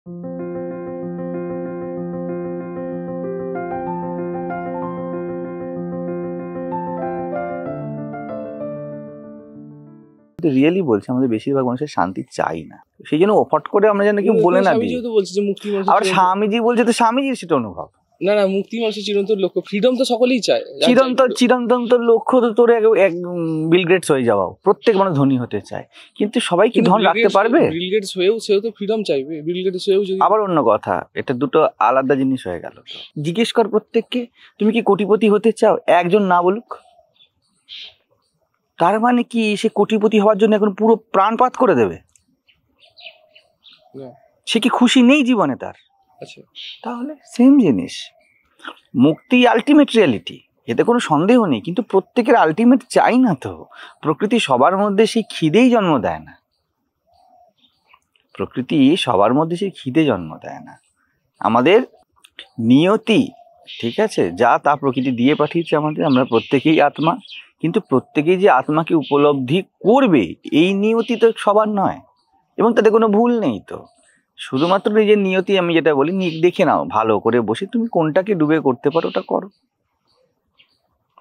Really বলছি, আমাদের বেশিরভাগ মানুষের শান্তি চাই না, সেই জন্য ফট করে আমরা যেন কেউ বলে না দিই। আবার স্বামীজি বলছে তো স্বামীজির সেটা অনুভব না না, মুক্তি মানুষের চিরন্তন লক্ষ্য, ফ্রিডম তো সকলেই চায়। চিরন্তন লক্ষ্য তো তোর এক বিল গেটস হয়ে যাওয়া, প্রত্যেক মানুষ ধনী হতে চায়, কিন্তু সবাই কি ধন রাখতে পারবে? বিল গেটস হয়েও সেও তো ফ্রিডম চাইবে, বিল গেটস হয়েও যদি। আবার অন্য কথা, এটা দুটো আলাদা জিনিস হয়ে গেল। জিজ্ঞেস কর প্রত্যেককে, তুমি কি কোটিপতি হতে চাও? একজন না বলুক, তার মানে কি সে কোটিপতি হওয়ার জন্য এখন পুরো প্রাণপাত করে দেবে? সে কি খুশি নেই জীবনে তার? তাহলে সেম জিনিস, মুক্তি আলটিমেট রিয়ালিটি, এতে কোনো সন্দেহ নেই, কিন্তু প্রত্যেকের আলটিমেট চাই না তো। প্রকৃতি সবার মধ্যে সেই খিদেই জন্ম দেয় না, প্রকৃতি সবার মধ্যে সেই খিদে জন্ম দেয় না। আমাদের নিয়তি, ঠিক আছে, যা তা প্রকৃতি দিয়ে পাঠিয়েছে আমাদের, আমরা প্রত্যেকেই আত্মা, কিন্তু প্রত্যেকেই যে আত্মাকে উপলব্ধি করবে এই নিয়তি তো সবার নয়, এবং তাতে কোনো ভুল নেই। তো শুধুমাত্র নিজের নিয়তি, আমি যেটা বলি, দেখে নাও ভালো করে বসে, তুমি কোনটাকে ডুবে করতে পারো ওটা করো।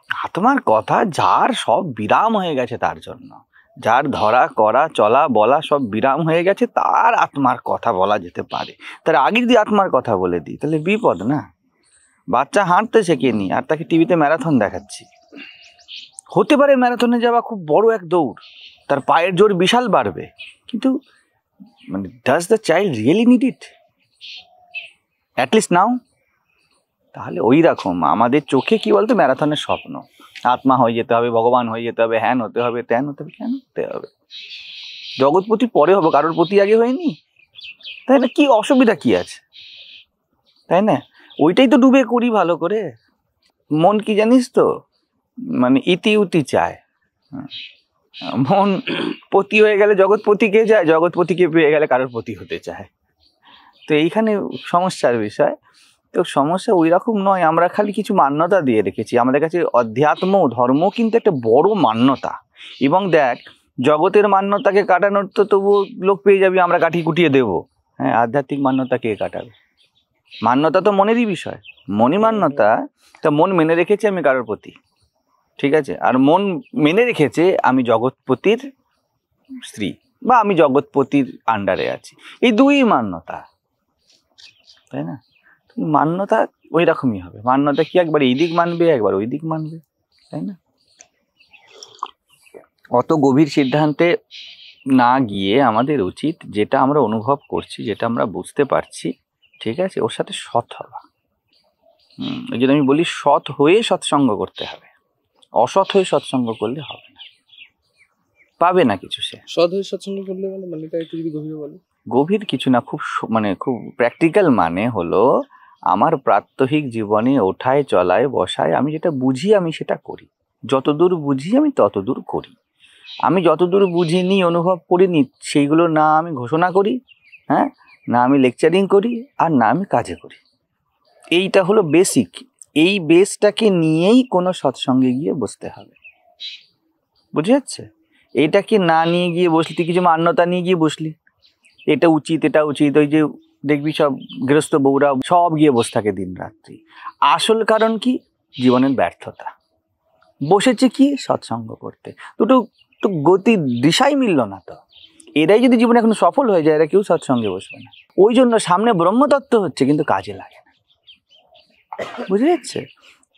আত্মার কথা যার সব বিরাম হয়ে গেছে, তার জন্য যার ধরা করা চলা বলা সব বিরাম হয়ে গেছে, তার আত্মার কথা বলা যেতে পারে। তার আগে যদি আত্মার কথা বলে দিই তাহলে বিপদ না? বাচ্চা হাঁটতে শেখেনি আর তাকে টিভিতে ম্যারাথন দেখাচ্ছি, হতে পারে ম্যারাথনে যাওয়া খুব বড় এক দৌড়, তার পায়ের জোর বিশাল বাড়বে, কিন্তু মানে does the child really need it at least now? তাহলে ওই রকম আমাদের চোখে কি বলতো, ম্যারাথনের স্বপ্ন, আত্মা হয়ে যেতে হবে, ভগবান হয়ে যেতে হবে, হ্যান হতে হবে, ত্যান হতে হবে। কেন হতে হবে? জগৎপতি পরে হবে, কারোর প্রতি আগে হয়নি, তাই না? কি অসুবিধা কি আছে, তাই না? ওইটাই তো ডুবে করি ভালো করে। মন কি জানিস তো, মানে ইতি উতি চায়। মন পতি হয়ে গেলে জগৎপতিকে যায়, জগৎপতিকে পেয়ে গেলে কারোর পতি হতে চায়। তো এইখানে সমস্যার বিষয়। তো সমস্যা ওই রকম নয়, আমরা খালি কিছু মান্যতা দিয়ে রেখেছি। আমাদের কাছে অধ্যাত্ম ধর্ম কিন্তু একটা বড় মান্যতা, এবং দেখ জগতের মান্যতাকে কাটানোর তো তবু লোক পেয়ে যাবি, আমরা কাটিয়ে কুটিয়ে দেবো। হ্যাঁ, আধ্যাত্মিক মান্যতা কে কাটাবে? মান্যতা তো মনেরই বিষয়, মনই মান্যতা। তা মন মেনে রেখেছে আমি কারোর প্রতি, ঠিক আছে, আর মন মেনে রেখেছে আমি জগৎপতির স্ত্রী বা আমি জগৎপতির আন্ডারে আছি, এই দুই মান্যতা, তাই না? মান্যতা ওই রকমই হবে। মান্যতা কি একবার এই দিক মানবে, একবার ওই দিক মানবে, তাই না? অত গভীর সিদ্ধান্তে না গিয়ে আমাদের উচিত যেটা আমরা অনুভব করছি, যেটা আমরা বুঝতে পারছি, ঠিক আছে, ওর সাথে সৎ হওয়া। ওই জন্য আমি বলি সৎ হয়ে সৎসঙ্গ করতে হবে, অসৎ হয়ে সৎসঙ্গ করলে হবে না, পাবে না কিছু। সে সৎ হয়ে সৎসঙ্গ করলে মানে এটা একটু যদি গভীর বলো। গভীর কিছু না, খুব মানে খুব প্র্যাকটিক্যাল মানে হলো আমার প্রাত্যহিক জীবনে ওঠায় চলায় বসায় আমি যেটা বুঝি আমি সেটা করি, যতদূর বুঝি আমি ততদূর করি। আমি যতদূর বুঝিনি অনুভব করিনি সেইগুলো না আমি ঘোষণা করি, হ্যাঁ, না আমি লেকচারিং করি, আর না আমি কাজে করি। এইটা হলো বেসিক। এই বেসটাকে নিয়েই কোনো সৎসঙ্গে গিয়ে বসতে হবে, বুঝে যাচ্ছে? এইটাকে না নিয়ে গিয়ে বসলি, তুই কিছু মান্যতা নিয়ে গিয়ে বসলি, এটা উচিত এটা উচিত, ওই যে দেখবি সব গৃহস্থ বউরা সব গিয়ে বসে থাকে দিন রাত্রি। আসল কারণ কি? জীবনের ব্যর্থতা। বসেছে কি? সৎসঙ্গ করতে। দুটো তো গতি দিশাই মিলল না। তো এরাই যদি জীবনে এখন সফল হয়ে যায়, এরা কেউ সৎসঙ্গে বসবে না। ওই জন্য সামনে ব্রহ্মতত্ত্ব হচ্ছে কিন্তু কাজে লাগে না, বুঝে যাচ্ছে?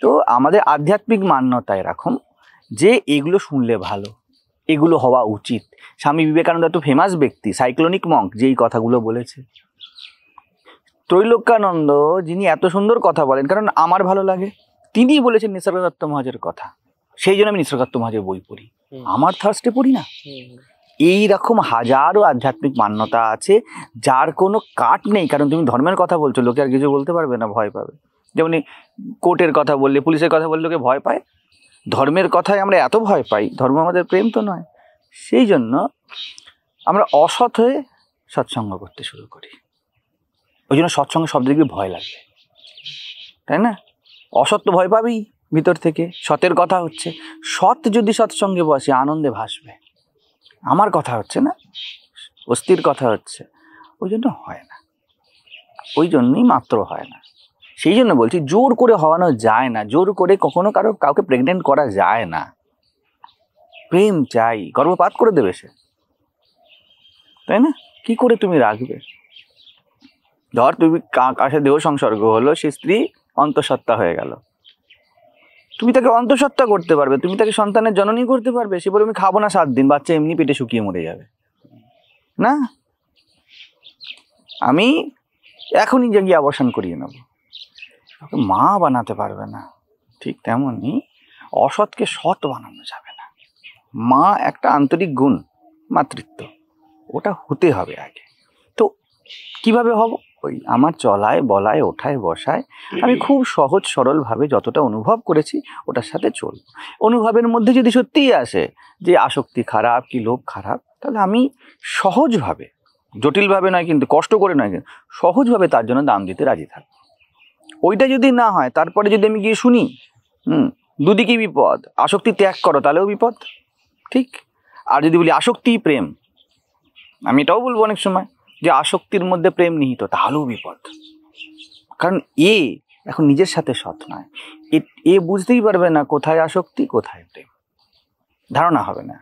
তো আমাদের আধ্যাত্মিক মান্যতা এরকম যে এগুলো শুনলে ভালো, এগুলো হওয়া উচিত। স্বামী বিবেকানন্দ এত ফেমাস ব্যক্তি, সাইক্লোনিক মঙ্ক, যেই কথাগুলো বলেছে। ত্রৈলোক্যানন্দ, যিনি এত সুন্দর কথা বলেন, কারণ আমার ভালো লাগে, তিনিই বলেছেন নিসর্গদত্ত মহাজের কথা, সেই জন্য আমি নিসর্গদত্ত মহাজের বই পড়ি, আমার থার্স্টে পড়ি না। এইরকম হাজারো আধ্যাত্মিক মান্যতা আছে যার কোনো কাট নেই। কারণ তুমি ধর্মের কথা বলছো, লোকে আর কিছু বলতে পারবে না, ভয় পাবে। যেমন কোর্টের কথা বললে, পুলিশের কথা বললে লোকে ভয় পায়, ধর্মের কথায় আমরা এত ভয় পাই। ধর্ম আমাদের প্রেম তো নয়। সেই জন্য আমরা অসৎ হয়ে সৎসঙ্গ করতে শুরু করি। ওই জন্য সৎসঙ্গ শব্দ দেখবি ভয় লাগবে, তাই না? অসৎ তো ভয় পাবেই ভিতর থেকে। সতের কথা হচ্ছে, সৎ যদি সৎসঙ্গে বসে আনন্দে ভাসবে। আমার কথা হচ্ছে না, অস্থির কথা হচ্ছে, ওই জন্য হয় না। ওই জন্যই মাত্র হয় না। সেই জন্য বলছি জোর করে হওয়ানো যায় না, জোর করে কখনো কাউকে প্রেগনেন্ট করা যায় না। প্রেম চাই, গর্ভপাত করে দেবে সে, তাই না? কি করে তুমি রাখবে? ধর তুমি কাছে দেহ সংসর্গ হলো, সে স্ত্রী অন্তঃসত্ত্বা হয়ে গেল, তুমি তাকে অন্তঃসত্ত্বা করতে পারবে, তুমি তাকে সন্তানের জননী করতে পারবে? সে বলে আমি খাবো না 7 দিন, বাচ্চা এমনি পেটে শুকিয়ে মরে যাবে না, আমি এখনই গিয়ে অবসান করিয়ে নেব। মা বানাতে পারবে না। ঠিক তেমনই অসৎকে সৎ বানানো যাবে না। মা একটা আন্তরিক গুণ, মাতৃত্ব, ওটা হতে হবে আগে। তো কিভাবে হব? ওই আমার চলায় বলায় ওঠায় বসায় আমি খুব সহজ সরলভাবে যতটা অনুভব করেছি ওটার সাথে চলব। অনুভবের মধ্যে যদি সত্যিই আসে যে আসক্তি খারাপ কি লোভ খারাপ, তাহলে আমি সহজভাবে, জটিলভাবে নয় কিন্তু, কষ্ট করে নয় কিন্তু, সহজভাবে তার জন্য দাম দিতে রাজি থাকবো। ওইটা যদি না হয়, তারপরে যদি আমি গিয়ে শুনি দুদিকেই বিপদ, আসক্তি ত্যাগ করো, তাহলেও বিপদ। ঠিক। আর যদি বলি আসক্তি প্রেম, আমি এটাও বলবো অনেক সময় যে আসক্তির মধ্যে প্রেম নিহিত, তাহলেও বিপদ। কারণ এখন নিজের সাথে সৎ নয়, বুঝতেই পারবে না কোথায় আসক্তি কোথায় প্রেম, ধারণা হবে না,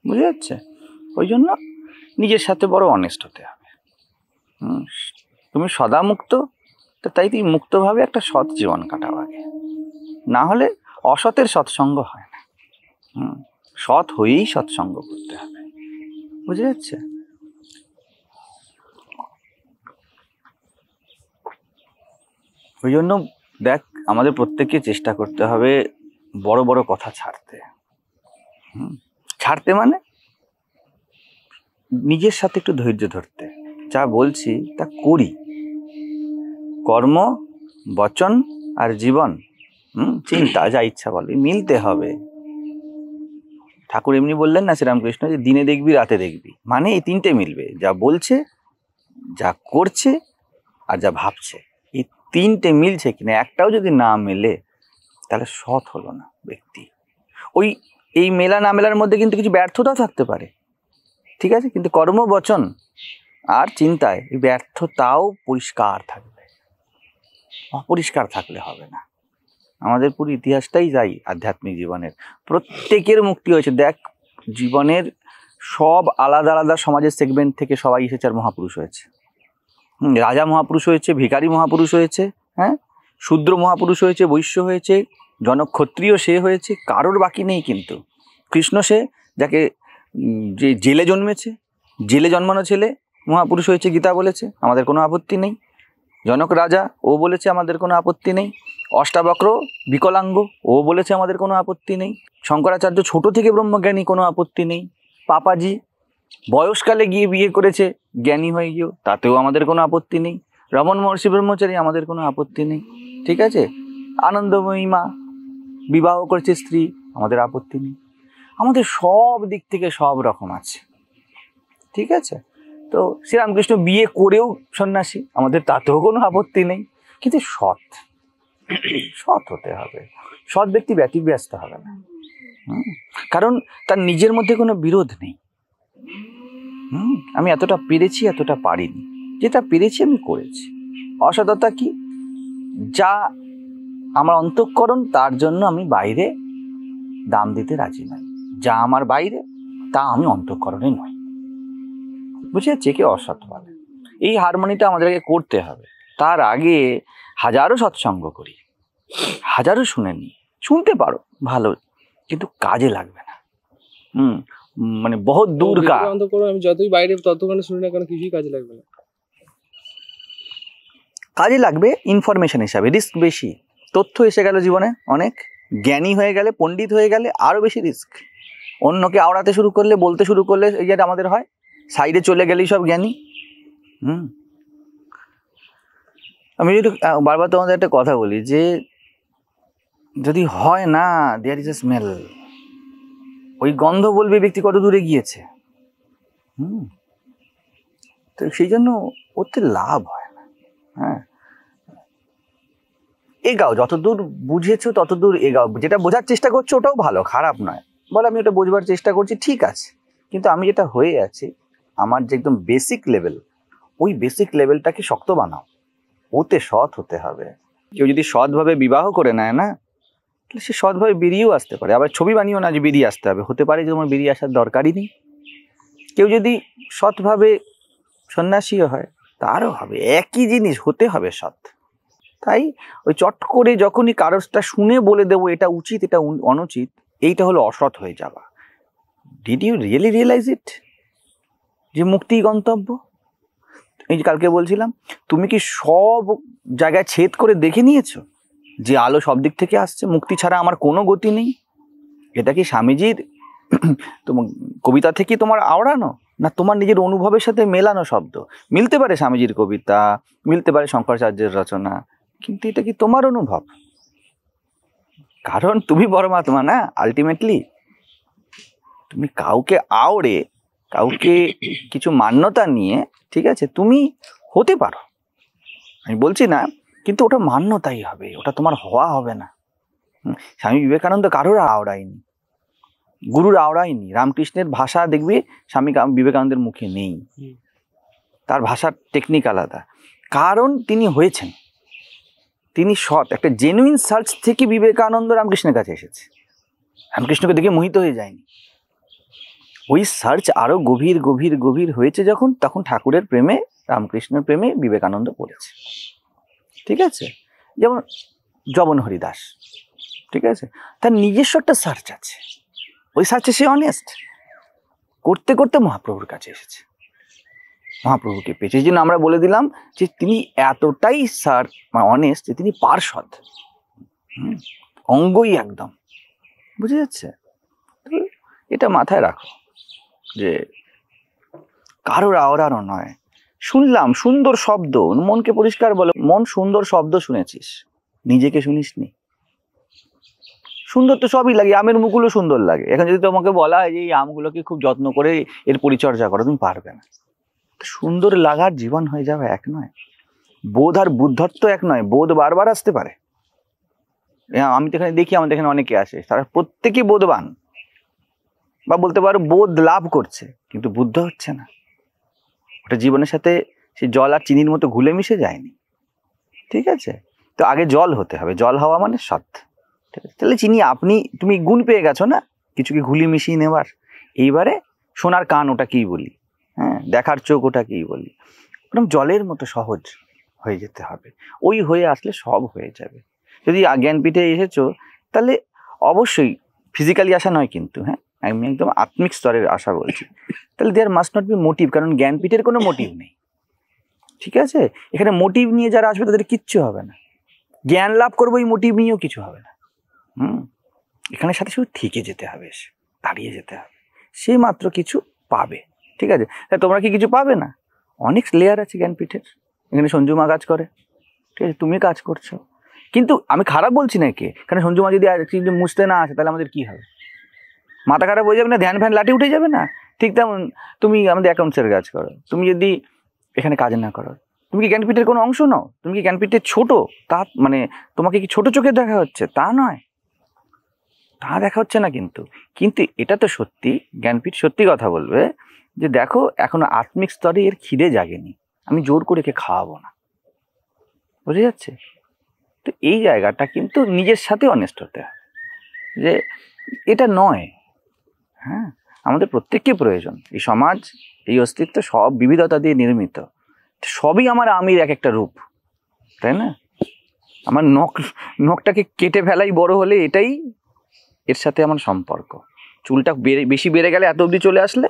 বুঝে যাচ্ছে? ওই জন্য নিজের সাথে বড় অনেস্ট হতে হবে। তুমি সদা মুক্ত, তো তাই তুমি মুক্তভাবে একটা সৎ জীবন কাটাও আগে, না হলে অসতের সৎসঙ্গ হয় না। সৎ হয়েই সৎসঙ্গ করতে হবে, বুঝে যাচ্ছে? ওই জন্য দেখ, আমাদের প্রত্যেককে চেষ্টা করতে হবে বড় বড় কথা ছাড়তে। ছাড়তে মানে নিজের সাথে একটু ধৈর্য ধরতে, যা বলছি তা করি, কর্ম বচন আর জীবন চিন্তা যা ইচ্ছা বলে মিলতে হবে। ঠাকুর এমনি বললেন না শ্রীরামকৃষ্ণ, যে দিনে দেখবি রাতে দেখবি, মানে এই তিনটে মিলবে, যা বলছে, যা করছে আর যা ভাবছে, এই তিনটে মিলছে কিনা, একটাও যদি না মেলে তাহলে সৎ হলো না ব্যক্তি। এই মেলা না মেলার মধ্যে কিন্তু কিছু ব্যর্থতাও থাকতে পারে, ঠিক আছে, কিন্তু কর্ম বচন আর চিন্তায় এই ব্যর্থতাও পরিষ্কার থাকবে, অপরিষ্কার থাকলে হবে না। আমাদের পুরো ইতিহাসটাই যাই আধ্যাত্মিক জীবনের, প্রত্যেকের মুক্তি হয়েছে। দেখ, জীবনের সব আলাদা আলাদা সমাজের সেগমেন্ট থেকে সবাই এসেছে আর মহাপুরুষ হয়েছে। রাজা মহাপুরুষ হয়েছে, ভিখারি মহাপুরুষ হয়েছে, হ্যাঁ, শূদ্র মহাপুরুষ হয়েছে, বৈশ্য হয়েছে, জনক্ষত্রিয় সে হয়েছে, কারোর বাকি নেই। কিন্তু কৃষ্ণ সে যাকে যে জেলে জন্মেছে, জেলে জন্মানো ছেলে মহাপুরুষ হয়েছে, গীতা বলেছে আমাদের কোনো আপত্তি নেই। জনক রাজা, ও বলেছে আমাদের কোনো আপত্তি নেই। অষ্টাবক্র বিকলাঙ্গ, ও বলেছে আমাদের কোনো আপত্তি নেই। শঙ্করাচার্য ছোট থেকে ব্রহ্মজ্ঞানী, কোনো আপত্তি নেই। পাপাজি বয়সকালে গিয়ে বিয়ে করেছে, জ্ঞানী হয়ে গিয়েও, তাতেও আমাদের কোনো আপত্তি নেই। রমণ মহর্ষি ব্রহ্মচারী, আমাদের কোনো আপত্তি নেই, ঠিক আছে। আনন্দময়ী মা বিবাহ করেছে স্ত্রী, আমাদের আপত্তি নেই। আমাদের সব দিক থেকে সব রকম আছে, ঠিক আছে। তো শ্রীরামকৃষ্ণ বিয়ে করেও সন্ন্যাসী, আমাদের তাতেও কোনো আপত্তি নেই। কিন্তু সৎ হতে হবে, সৎ ব্যক্তি ব্যতিব্যস্ত হবে না, কারণ তার নিজের মধ্যে কোনো বিরোধ নেই। আমি এতটা পেরেছি, এতটা পারিনি, যেটা পেরেছি আমি করেছি। অসততা কি? যা আমার অন্তঃকরণ, তার জন্য আমি বাইরে দাম দিতে রাজি নই। যা আমার বাইরে, তা আমি অন্তঃকরণে নই, বুঝে যাচ্ছে? কে অসৎ বলে? এই হারমোনিটা আমাদেরকে করতে হবে। তার আগে হাজারো সৎসঙ্গ করি, হাজারো শুনে নি, শুনতে পারো ভালো, কিন্তু কাজে লাগবে না। মানে বহুত দূর কা আমি যতই বাইরে ততক্ষণে শুনি না কেন, কিছুই কাজে লাগবে না। কাজে লাগবে ইনফরমেশন হিসাবে, রিস্ক বেশি। তথ্য এসে গেল জীবনে, অনেক জ্ঞানী হয়ে গেলে, পণ্ডিত হয়ে গেলে আরো বেশি রিস্ক। অন্যকে আওড়াতে শুরু করলে, বলতে শুরু করলে, এই যেটা আমাদের হয়, সাইডে চলে গেলেই সব জ্ঞানী। আমি যদি বারবার তোমাদের একটা কথা বলি, যে যদি হয় না দেয়ার ইজ এ স্মেল, ওই গন্ধ বলবে ব্যক্তি কত দূরে গিয়েছে। তো সেই জন্য ওতে লাভ হয় না। হ্যাঁ, এগাও, যতদূর বুঝেছো ততদূর এগাও। যেটা বোঝার চেষ্টা করছো ওটাও ভালো, খারাপ নয়। বলে আমি ওটা বোঝবার চেষ্টা করছি, ঠিক আছে, কিন্তু আমি যেটা হয়ে আছি, আমার যে একদম বেসিক লেভেল, ওই বেসিক লেভেলটাকে শক্ত বানাও। ওতে সৎ হতে হবে। কেউ যদি সৎভাবে বিবাহ করে নেয় না, তাহলে সে সৎভাবে বেরিয়েও আসতে পারে। আবার ছবি বানিয়েও না যে বেরিয়ে আসতে হবে, হতে পারে যে তোমার বেরিয়ে আসার দরকারই নেই। কেউ যদি সৎভাবে সন্ন্যাসীও হয়, তারও হবে, একই জিনিস, হতে হবে সৎ। তাই ওই চট করে যখনই কারোরটা শুনে বলে দেবো এটা উচিত এটা অনুচিত, এইটা হলো অসৎ হয়ে যাওয়া। ডিড ইউ রিয়েলি রিয়েলাইজ ইট যে মুক্তি গন্তব্য? এই যে কালকে বলছিলাম, তুমি কি সব জায়গায় ছেদ করে দেখে নিয়েছো যে আলো সব দিক থেকে আসছে, মুক্তি ছাড়া আমার কোনো গতি নেই? এটা কি স্বামীজির তোমার কবিতা থেকে তোমার আওড়ানো, না তোমার নিজের অনুভবের সাথে মেলানো শব্দ? মিলতে পারে স্বামীজির কবিতা, মিলতে পারে শঙ্করাচার্যের রচনা, কিন্তু এটা কি তোমার অনুভব? কারণ তুমি পরমাত্মা না আলটিমেটলি। তুমি কাউকে আওড়ে, কাউকে কিছু মান্যতা নিয়ে, ঠিক আছে, তুমি হতে পারো, আমি বলছি না, কিন্তু ওটা মান্যতাই হবে, ওটা তোমার হওয়া হবে না। স্বামী বিবেকানন্দ কারোর আওড়ায়নি, গুরুর আওড়ায়নি। রামকৃষ্ণের ভাষা দেখবে স্বামী বিবেকানন্দের মুখে নেই, তার ভাষার টেকনিক আলাদা, কারণ তিনি হয়েছেন, তিনি সৎ। একটা জেনুইন সার্চ থেকে বিবেকানন্দ রামকৃষ্ণের কাছে এসেছে, রামকৃষ্ণকে দেখে মোহিত হয়ে যায়নি। ওই সার্চ আরো গভীর গভীর গভীর হয়েছে যখন, তখন ঠাকুরের প্রেমে, রামকৃষ্ণের প্রেমে বিবেকানন্দ পড়েছে। ঠিক আছে, যেমন জবন হরিদাস, ঠিক আছে, তার নিজস্ব একটা সার্চ আছে, ওই সার্চে সে অনেস্ট, করতে করতে মহাপ্রভুর কাছে এসেছে, মহাপ্রভুকে পেয়েছে। এই জন্য আমরা বলে দিলাম যে তিনি এতটাই অনেস্ট যে তিনি পার্ষদ, অঙ্গই একদম, বুঝে যাচ্ছে? এটা মাথায় রাখো যে কারোর আওড়ানো নয়। শুনলাম সুন্দর শব্দ, মনকে পরিষ্কার বলে, মন সুন্দর শব্দ শুনেছিস, নিজেকে শুনিসনি? সুন্দর তো সবই লাগে, আমের মুকুলও সুন্দর লাগে। এখন যদি তোমাকে বলা হয় যে এই আমগুলোকে খুব যত্ন করে এর পরিচর্যা করো, তুমি পারবে না। সুন্দর লাগার জীবন হয়ে যাবে এক নয়, বোধ আর বুদ্ধত্ব এক নয়, বোধ বারবার আসতে পারে। আমি তো এখানে দেখি, আমাদের এখানে অনেকে আসে, তারা প্রত্যেকেই বোধবান, বা বলতে পারো বোধ লাভ করছে, কিন্তু বুদ্ধ হচ্ছে না। ওটা জীবনের সাথে সে জল আর চিনির মতো ঘুলে মিশে যায়নি। ঠিক আছে, তো আগে জল হতে হবে, জল হওয়া মানে সৎ। ঠিক আছে, তাহলে চিনি তুমি গুণ পেয়ে গেছো না কিছুকে ঘুলি মিশিয়ে নেবার। এইবারে শোনার কান, ওটা কি বলি, হ্যাঁ, দেখার চোখ, ওটা কি বলি, ওরকম জলের মতো সহজ হয়ে যেতে হবে। ওই হয়ে আসলে সব হয়ে যাবে। যদি জ্ঞানপীঠে এসেছো, তাহলে অবশ্যই ফিজিক্যালি আসা নয় কিন্তু, হ্যাঁ, আমি একদম আত্মিক স্তরের আশা বলছি। তাহলে there must not be motive, কারণ জ্ঞানপীঠের কোনো মোটিভ নেই। ঠিক আছে, এখানে মোটিভ নিয়ে যারা আসবে তাদের কিচ্ছু হবে না। জ্ঞান লাভ করবো এই মোটিভ নিয়েও কিছু হবে না। এখানে সাথে শুধু থেকে যেতে হবে, দাঁড়িয়ে যেতে হবে, সে মাত্র কিছু পাবে। ঠিক আছে, তাই তোমরা কি কিছু পাবে না? অনেক লেয়ার আছে জ্ঞানপীঠের। এখানে সঞ্জুমা কাজ করে, ঠিক আছে, তুমি কাজ করছো, কিন্তু আমি খারাপ বলছি না কে, কারণ সঞ্জুমা যদি মুছতে না আসে তাহলে আমাদের কি হবে? মাথা খারাপ হয়ে যাবে না, ধ্যান ফ্যান লাঠি উঠে যাবে না? ঠিক তেমন তুমি আমাদের অ্যাকাউন্টসের কাজ করো, তুমি যদি এখানে কাজ না করো, তুমি কি জ্ঞানপীঠের কোনো অংশ নও? তুমি কি জ্ঞানপীঠের ছোট? তা মানে তোমাকে কি ছোট চোখে দেখা হচ্ছে? তা নয়, তা দেখা হচ্ছে না। কিন্তু কিন্তু এটা তো সত্যি, জ্ঞানপীঠ সত্যি কথা বলবে যে দেখো এখনো আত্মিক স্তরে এর খিদে জাগেনি, আমি জোর করে কে খাওয়াবো না। বুঝে যাচ্ছে? তো এই জায়গাটা কিন্তু নিজের সাথে অনেস্ট হতে হয় যে এটা নয়। হ্যাঁ, আমাদের প্রত্যেককে প্রয়োজন। এই সমাজ, এই অস্তিত্ব সব বিবিধতা দিয়ে নির্মিত, সবই আমার আমির এক একটা রূপ, তাই না? আমার নখটাকে কেটে ফেলাই বড় হলে এটাই এর সাথে আমার সম্পর্ক। চুলটা বেশি বেড়ে গেলে এত অবধি চলে আসলে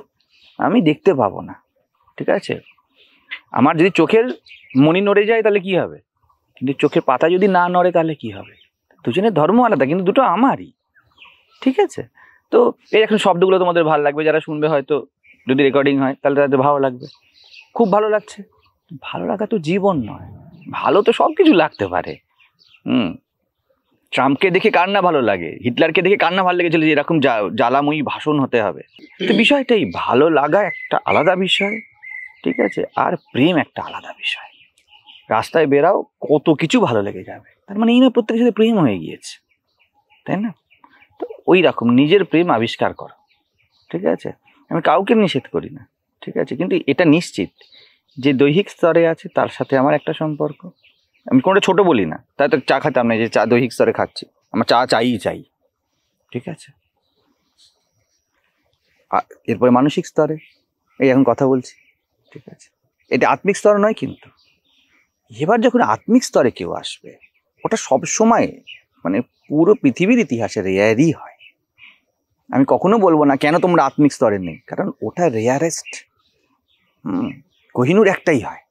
আমি দেখতে পাবো না। ঠিক আছে, আমার যদি চোখের মণি নড়ে যায় তাহলে কি হবে, কিন্তু চোখের পাতা যদি না নড়ে তাহলে কি হবে? দুজনের ধর্ম আলাদা, কিন্তু দুটো আমারই। ঠিক আছে, তো এই এখন শব্দগুলো তোমাদের ভালো লাগবে, যারা শুনবে হয়তো যদি রেকর্ডিং হয় তাহলে তাদের ভালো লাগবে, খুব ভালো লাগছে। ভালো লাগা তো জীবন নয়, ভালো তো সব কিছু লাগতে পারে। ট্রাম্পকে দেখে কার না ভালো লাগে, হিটলারকে দেখে কার না ভালো লেগেছিল যে এরকম জ্বালাময়ী ভাষণ হতে হবে। তো বিষয়টাই ভালো লাগা একটা আলাদা বিষয়, ঠিক আছে, আর প্রেম একটা আলাদা বিষয়। রাস্তায় বেরাও, কত কিছু ভালো লেগে যাবে, তার মানে এই না প্রত্যেকের সাথে প্রেম হয়ে গিয়েছে, তাই না? তো ওই রকম নিজের প্রেম আবিষ্কার করো। ঠিক আছে, আমি কাউকে নিষেধ করি না, ঠিক আছে, কিন্তু এটা নিশ্চিত যে দৈহিক স্তরে আছে তার সাথে আমার একটা সম্পর্ক, আমি কোনোটা ছোট বলি না, তাই তো চা খাতাম না, যে চা দৈহিক স্তরে খাচ্ছি, আমার চা চাই, ঠিক আছে। এরপরে মানসিক স্তরে এই এখন কথা বলছি, ঠিক আছে, এটা আত্মিক স্তর নয়। কিন্তু এবার যখন আত্মিক স্তরে কেউ আসবে, ওটা সব সময় মানে পুরো পৃথিবীর ইতিহাসে রেয়ারই হয়। আমি কখনো বলবো না কেন তোমরা আত্মিক স্তরে নেই, কারণ ওটা রেয়ারেস্ট। কোহিনূর একটাই হয়,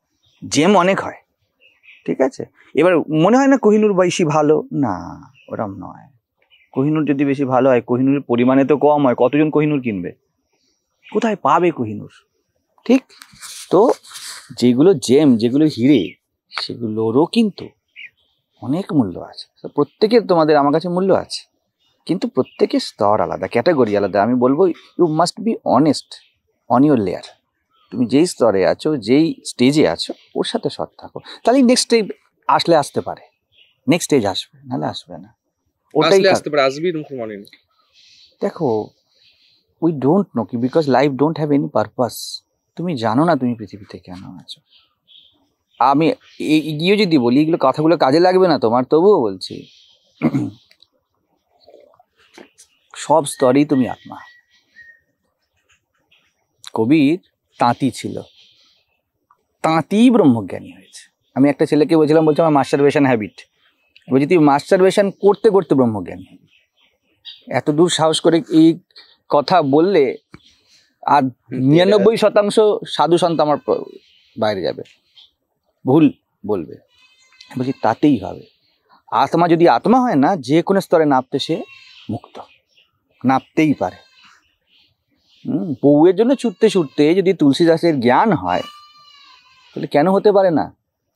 জেম অনেক হয়, ঠিক আছে। এবার মনে হয় না কোহিনূর বেশি ভালো, না ওরম নয়। কোহিনূর যদি বেশি ভালো হয়, কোহিনূরের পরিমাণে তো কম হয়, কতজন কোহিনূর কিনবে, কোথায় পাবে কোহিনূর, ঠিক। তো যেগুলো জেম, যেগুলো হিরে, সেগুলোরও কিন্তু অনেক মূল্য আছে। প্রত্যেকের তোমাদের আমার কাছে মূল্য আছে, কিন্তু প্রত্যেকের স্তর আলাদা, ক্যাটাগরি আলাদা। আমি বলবো you must be honest on your layer. তুমি যেই স্তরে আছো, যেই স্টেজে আছো, ওর সাথে সৎ থাকো, তাহলে নেক্সট স্টেজ আসতে পারে, নেক্সট স্টেজ আসবে, নাহলে আসবে না। ওটাই আসতে পারে, আসবে এরকম মানে না। দেখো, উই ডোন্ট নো কি, because life don't have any purpose. তুমি জানো না তুমি পৃথিবীতে কেন আছো। আমি গিয়ে যদি বলি এগুলো কথাগুলো কাজে লাগবে না তোমার, তবুও বলছি সব স্তরেই তুমি আত্মা। কবির তাঁতি ছিল, তাঁতি ব্রহ্মজ্ঞানী হয়েছে। আমি একটা ছেলেকে বলছিলাম, বলছে আমার মাস্টারবেশন হ্যাবিট। বলছি তুই মাস্টারবেশন করতে করতে ব্রহ্মজ্ঞানী হবি। এত দূর সাহস করে এই কথা বললে, আর 99% সাধু সন্ত আমার বাইরে যাবে, ভুল বলবে। বলছি তাতেই হবে। আত্মা যদি আত্মা হয় না, যে কোনো স্তরে নামতে সে মুক্ত, নামতেই পারে। বউয়ের জন্য ছুটতে ছুটতে যদি তুলসীদাসের জ্ঞান হয়, তাহলে কেন হতে পারে না?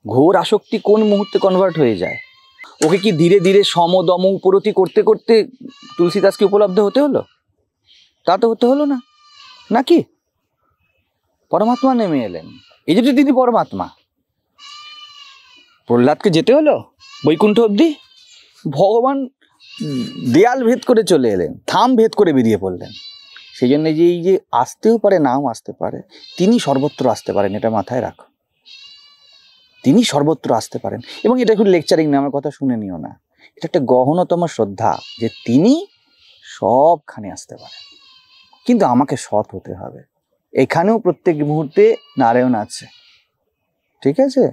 ঘোর আসক্তি কোন মুহূর্তে কনভার্ট হয়ে যায়। ওকে কি ধীরে ধীরে সমদম উপরতি করতে করতে তুলসীদাসকে উপলব্ধ হতে হলো? তা তো হতে হলো না, নাকি? পরমাত্মা নেমে এলেন, এই যে তিনি পরমাত্মা। প্রহ্লাদকে যেতে হলো বৈকুণ্ঠ অবধি, ভগবান দেয়াল ভেদ করে চলে এলেন, থাম ভেদ করে বেরিয়ে পড়লেন। সেই জন্য যে এই যে আসতেও পারে, নাও আসতে পারে, তিনি সর্বত্র আসতে পারেন, এটা মাথায় রাখো। তিনি সর্বত্র আসতে পারেন, এবং এটা একটু লেকচারিং না, আমার কথা শুনে নিও না, এটা একটা গহনতম শ্রদ্ধা যে তিনি সবখানে আসতে পারেন। কিন্তু আমাকে সৎ হতে হবে। এখানেও প্রত্যেক মুহূর্তে নারায়ণ আছে, ঠিক আছে।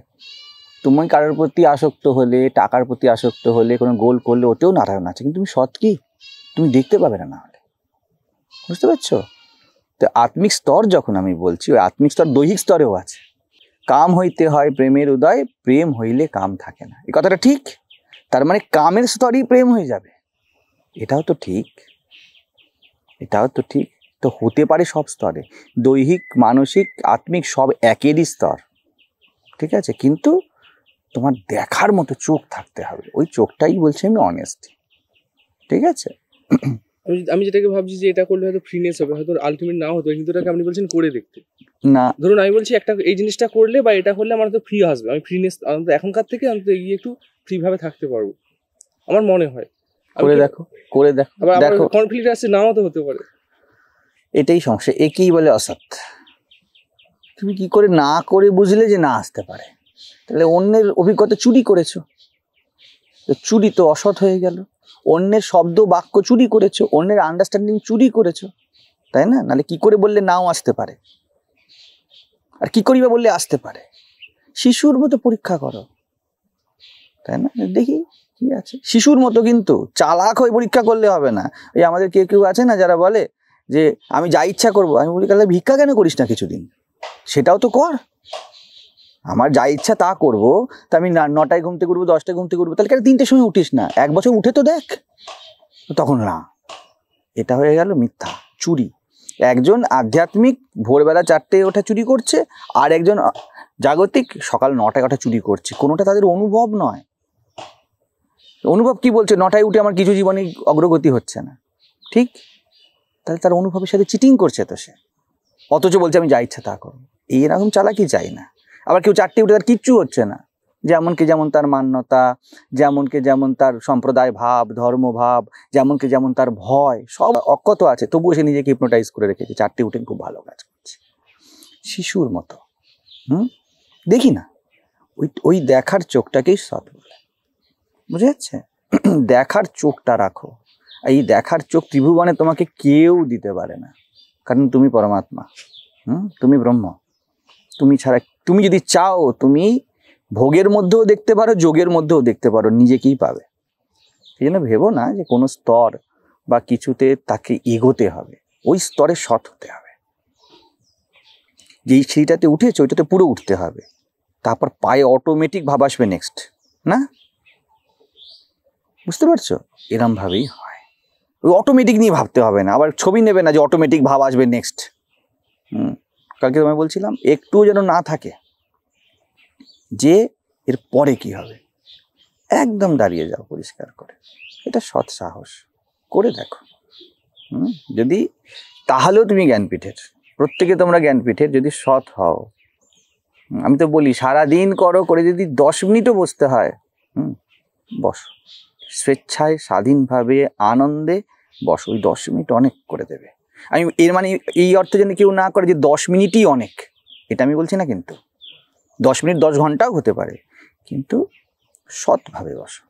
তুমি কারোর প্রতি আসক্ত হলে, টাকার প্রতি আসক্ত হলে, কোনো গোল করলে, ওতেও নারায়ণ আছে, কিন্তু তুমি সৎ কি তুমি দেখতে পাবে না, নাহলে। বুঝতে পারছো? তো আত্মিক স্তর যখন আমি বলছি, ওই আত্মিক স্তর দৈহিক স্তরেও আছে। কাম হইতে হয় প্রেমের উদয়, প্রেম হইলে কাম থাকে না, এই কথাটা ঠিক। তার মানে কামের স্তরেই প্রেম হয়ে যাবে, এটাও তো ঠিক, এটাও তো ঠিক। তো হতে পারে সব স্তরে, দৈহিক, মানসিক, আত্মিক সব একেরই স্তর, ঠিক আছে। কিন্তু তোমার দেখার মতো চোখ থাকতে হবে, ওই চোখটাই বলছি আমি অনেস্ট, ঠিক আছে। আমি যেটাকে ভাবছি যে এটা করলে হয়তো ফ্রিনেস হবে, হয়তো আলটিমেট নাও হতো, কিন্তু এটাকে আপনি বলছেন করে দেখতে। না, ধরুন আমি বলছি একটা এই জিনিসটা করলে বা এটা করলে আমার তো ফ্রি আসবে, আমি ফ্রিনেস এখনকার থেকে আমি তো এগিয়ে একটু ফ্রি ভাবে থাকতে পারবো, আমার মনে হয়। করে দেখো, করে দেখো, দেখো কনফ্লিক্ট আসছে, নাও তো হতে পারে। এটাই সমস্যা, একেই বলে অসৎ। তুমি কি করে না করে বুঝলে যে না আসতে পারে? তাহলে অন্যের অভিজ্ঞতা চুরি করেছো, চুরি তো অসৎ হয়ে গেল। অন্যের শব্দ বাক্য চুরি করেছো, অন্যের আন্ডারস্ট্যান্ডিং চুরি করেছো, তাই না? নাহলে কি করে বললে নাও আসতে পারে, আর কি করিবা বললে আসতে পারে? শিশুর মতো পরীক্ষা করো, তাই না? দেখি কি আছে, শিশুর মতো। কিন্তু চালাক হয়ে পরীক্ষা করলে হবে না। এই আমাদের কেউ কেউ আছে না যারা বলে যে আমি যা ইচ্ছা করবো। আমি বলি তাহলে ভিক্ষা কেন করিস না কিছুদিন? সেটাও তো কর। আমার যা ইচ্ছা তা করবো, তা আমি 9টায় ঘুম থেকে উঠবো, 10টায় ঘুম থেকে উঠবো, তাহলে কেন 3টের সময় উঠিস না? 1 বছর উঠে তো দেখ, তখন না। এটা হয়ে গেল মিথ্যা, চুরি। একজন আধ্যাত্মিক ভোরবেলা 4টায় ওঠা চুরি করছে, আর একজন জাগতিক সকাল 9টায় ওঠা চুরি করছে। কোনোটা তাদের অনুভব নয়। অনুভব কি বলছে? 9টায় উঠে আমার কিছু জীবনে অগ্রগতি হচ্ছে না, ঠিক? তাহলে তার অনুভবের সাথে চিটিং করছে তো সে, অথচ বলছে আমি যা ইচ্ছা তা করবো। এইরকম চালাকি চাই না। আবার কেউ 4টায় উঠে তার কিচ্ছু হচ্ছে না, যেমনকে যেমন তার মান্যতা, যেমনকে যেমন তার সম্প্রদায় ভাব, ধর্মভাব, যেমনকে যেমন তার ভয়, সব অক্ষত আছে, তবুও সে নিজেকে হিপনোটাইজ করে রেখেছে। 4টায় উঠে খুব ভালো কাজ করছে, শিশুর মতো। দেখি না, ওই দেখার চোখটাকেই সৎ বলে, বুঝে যাচ্ছে? দেখার চোখটা রাখো। এই দেখার চোখ ত্রিভুবনে তোমাকে কেউ দিতে পারে না, কারণ তুমি পরমাত্মা, তুমি ব্রহ্ম। তুমি ছাড়া, তুমি যদি চাও তুমি ভোগের মধ্যেও দেখতে পারো, যোগের মধ্যেও দেখতে পারো, নিজেকেই পাবে। সেই জন্য ভেবো না যে কোনো স্তর বা কিছুতে তাকে এগোতে হবে, ওই স্তরে সৎ হতে হবে। যেই সেইটাতে উঠেছে ওইটাতে পুরো উঠতে হবে, তারপর পায়ে অটোমেটিক ভাব আসবে নেক্সট, না? বুঝতে পারছো? এরম ভাবেই হয়। ওই অটোমেটিক নিয়ে ভাবতে হবে না, আবার ছবি নেবে না যে অটোমেটিক ভাব আসবে নেক্সট। কালকে তোমায় বলছিলাম একটুও যেন না থাকে যে এর পরে কি হবে, একদম দাঁড়িয়ে যাও পরিষ্কার করে। এটা সৎ সাহস করে দেখো। যদি তাহলেও তুমি জ্ঞানপীঠের, প্রত্যেকে তোমরা জ্ঞানপীঠের যদি সৎ হও। আমি তো বলি সারাদিন করো, করে যদি 10 মিনিটও বসতে হয়, বসো স্বেচ্ছায় স্বাধীনভাবে আনন্দে বসো, ওই 10 মিনিট অনেক করে দেবে। আমি এর মানে এই অর্থে যেন কেউ না করে যে 10 মিনিটই অনেক, এটা আমি বলছি না। কিন্তু 10 মিনিট 10 ঘন্টাও হতে পারে, কিন্তু সৎভাবে বসো।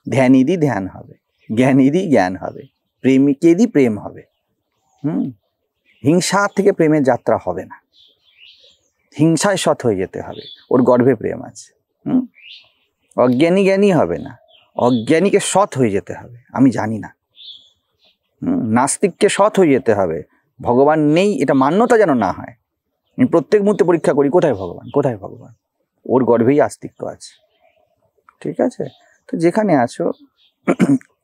ধ্যানেরই ধ্যান হবে, জ্ঞানেরই জ্ঞান হবে, প্রেমিকেরই প্রেম হবে। হিংসা থেকে প্রেমের যাত্রা হবে না, হিংসায় সৎ হয়ে যেতে হবে, ওর গর্ভে প্রেম আছে। অজ্ঞানী জ্ঞানী হবে না, অজ্ঞানীকে সৎ হয়ে যেতে হবে, আমি জানি না। নাস্তিককে সৎ হয়ে যেতে হবে, ভগবান নেই এটা মান্যতা যেন না হয়। আমি প্রত্যেক মুহূর্তে পরীক্ষা করি কোথায় ভগবান, কোথায় ভগবান, ওর গর্ভেই আস্তিক্য আছে। ঠিক আছে? তো যেখানে আছো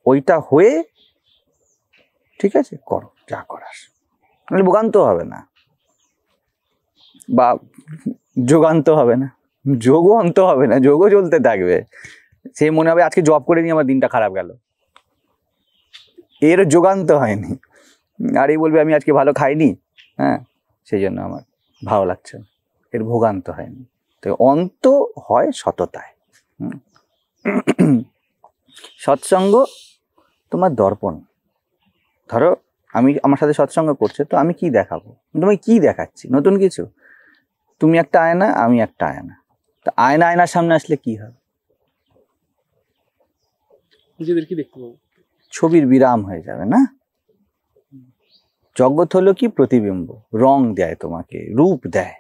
ওইটা হয়ে, ঠিক আছে, করো যা করার, নাহলে ভোগান্ত হবে না বা যোগান্ত হবে না, যোগও অন্ত হবে না, যোগও চলতে থাকবে। সে মনে হবে আজকে জব করে নিয়ে আমার দিনটা খারাপ গেল, এর যোগান্ত হয়নি। আর এই বলবে আমি আজকে ভালো খাইনি, সেই জন্য আমার ভালো লাগছে না, এর ভোগান্ত হয়নি। তো অন্ত হয় সততায়। সৎসঙ্গ তোমার দর্পণ। ধরো আমি আমার সাথে সৎসঙ্গ করছে, তো আমি কি দেখাবো, তোমায় কি দেখাচ্ছি? নতুন কিছু? তুমি একটা আয়না, আমি একটা আয়না। তো আয়নার সামনে আসলে কি হবে? নিজেদের কি দেখতে পাবো? ছবির বিরাম হয়ে যাবে না? জগৎ হলো কি প্রতিবিম্ব, রং দেয় তোমাকে, রূপ দেয়।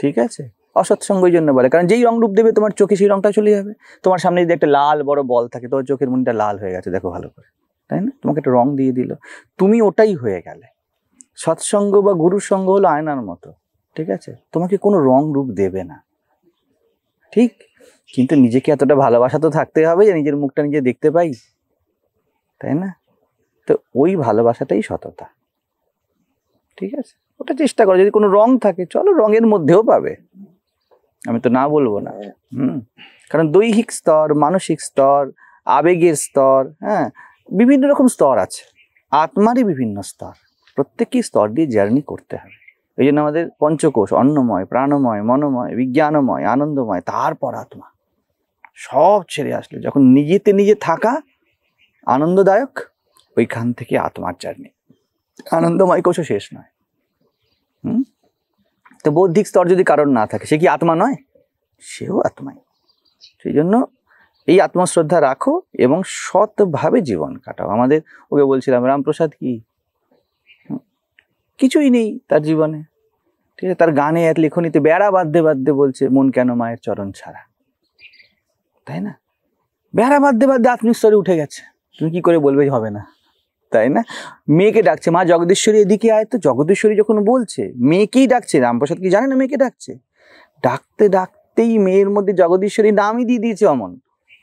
ঠিক আছে? অসৎসঙ্গ ওই জন্য বলে, কারণ যেই রং রূপ দেবে তোমার চোখে সেই রংটা চলে যাবে। তোমার সামনে যদি একটা লাল বড় বল থাকে, তোমার চোখের মনটা লাল হয়ে গেছে, দেখো ভালো করে, তাই না? তোমাকে একটা রং দিয়ে দিল, তুমি ওটাই হয়ে গেলে। সৎসঙ্গ বা গুরুর সঙ্গ হলো আয়নার মতো, ঠিক আছে? তোমাকে কোনো রং রূপ দেবে না, ঠিক? কিন্তু নিজেকে এতটা ভালোবাসা তো থাকতে হবে যে নিজের মুখটা নিজে দেখতে পাই, তাই না? তো ওই ভালোবাসাটাই সততা। ঠিক আছে? ওটা চেষ্টা করো, যদি কোনো রং থাকে চলো রঙের মধ্যেও পাবে, আমি তো না বলবো না। কারণ দৈহিক স্তর, মানসিক স্তর, আবেগের স্তর, বিভিন্ন রকম স্তর আছে, আত্মারই বিভিন্ন স্তর, প্রত্যেকই স্তর দিয়ে জার্নি করতে হবে। এই জন্য আমাদের পঞ্চকোষ, অন্নময়, প্রাণময়, মনোময়, বিজ্ঞানময়, আনন্দময়, তারপর আত্মা। সব ছেড়ে আসলে যখন নিজেতে নিজে থাকা আনন্দদায়ক, ওইখান থেকে আত্মার জার্নি। আনন্দময় কোষও শেষ নয়। তো বৌদ্ধিক স্তর যদি কারণ না থাকে, সে কি আত্মা নয়? সেও আত্মাই। সেই জন্য এই আত্মশ্রদ্ধা রাখো এবং সৎভাবে জীবন কাটাও। আমাদের ওকে বলছিলাম রামপ্রসাদ কি কিছুই নেই তার জীবনে, ঠিক আছে? তার গানে এক লেখনীতে বেড়া বাঁধতে বাঁধতে বলছে মন কেন মায়ের চরণ ছাড়া, তাই না? বেড়া বাঁধতে বাঁধতে আত্মিক স্তরে উঠে গেছে, তুমি কি করে বলবে হবে না, তাই না? মেয়েকে ডাকছে, মা জগদীশ্বরী এদিকে আয়। তো জগদীশ্বরী যখন বলছে, মেয়েকেই ডাকছে। রামপ্রসাদ কি জানে না মেয়েকে ডাকছে? ডাকতে ডাকতেই মেয়ের মধ্যে জগদীশ্বরী নামই দিয়ে দিয়েছে অমন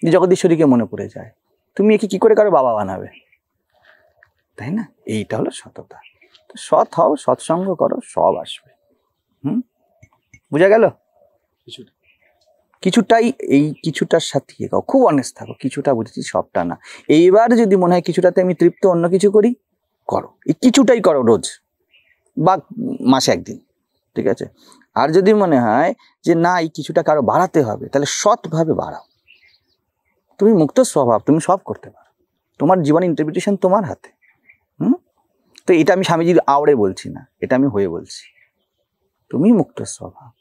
যে জগদীশ্বরীকে মনে পড়ে যায়। তুমি একে কি করে কারো বাবা বানাবে, তাই না? এইটা হলো সততা। তো সৎ হও, সৎসঙ্গ করো, সব আসবে। বুঝা গেল? কিছুটাই, এই কিছুটার সাথে খুব অনেস্ট থাকো, কিছুটা বুঝেছি সবটা না। এইবার যদি মনে হয় কিছুটাতে আমি তৃপ্ত, অন্য কিছু করি, করো, এই কিছুটাই করো রোজ বা মাসে একদিন, ঠিক আছে? আর যদি মনে হয় যে না এই কিছুটা কারো বাড়াতে হবে, তাহলে সৎভাবে বাড়াও। তুমি মুক্ত স্বভাব, তুমি সব করতে পারো, তোমার জীবন ইন্টারপ্রিটেশন তোমার হাতে। তো এটা আমি স্বামীজির আওড়ে বলছি না, এটা আমি হয়ে বলছি। তুমি মুক্ত স্বভাব,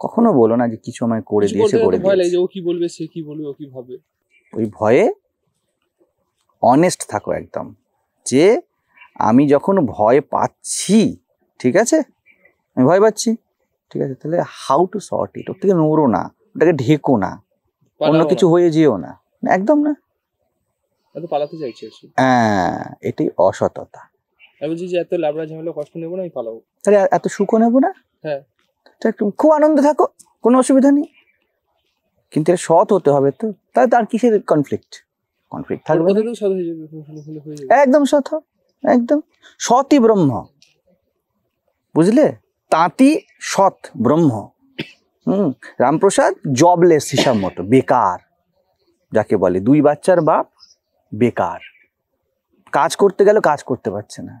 কখনো বলো না যে কিছু আমায় করে কিছু দিয়েছে, করতে করে তো ভয় লাগে দিয়েছে। যে ও কি বলবে, সে কি বলবে, ও কি ভাবে। ওই ভয়ে অনেস্ট থাকো একদম, যে আমি যখন ভয় পাচ্ছি, ঠিক আছে, আমি ভয় পাচ্ছি, ঠিক আছে, তাহলে হাউ টু সর্ট ইট, ওর থেকে নড়ো না, ওটাকে ঢেকো না, অন্য পালাবো কিছু না, হয়ে যেও না, একদম না। এত পালাতে চাইছি আসলে। হ্যাঁ, এটাই অসততা। আমি বলছি যে এত লাবড়া ঝামেলা কষ্ট নেবো না, আমি পালাবো। তাহলে এত সুখও নেবো না, হ্যাঁ, তা একটু খুব আনন্দে থাকো, কোনো অসুবিধা নেই, কিন্তু এটা সৎ হতে হবে তো, তাহলে তার কিসের কনফ্লিক্ট থাকবে না। ওদেরও সাথে হয়ে যাবে, হয়ে যাবে। একদম সৎ হও, একদম সৎই ব্রহ্ম, বুঝলে, তাঁতি সৎ ব্রহ্ম। রামপ্রসাদ জবলেস হিসাব মতো, বেকার যাকে বলে, 2 বাচ্চার বাপ, বেকার, কাজ করতে গেল কাজ করতে পারছে না,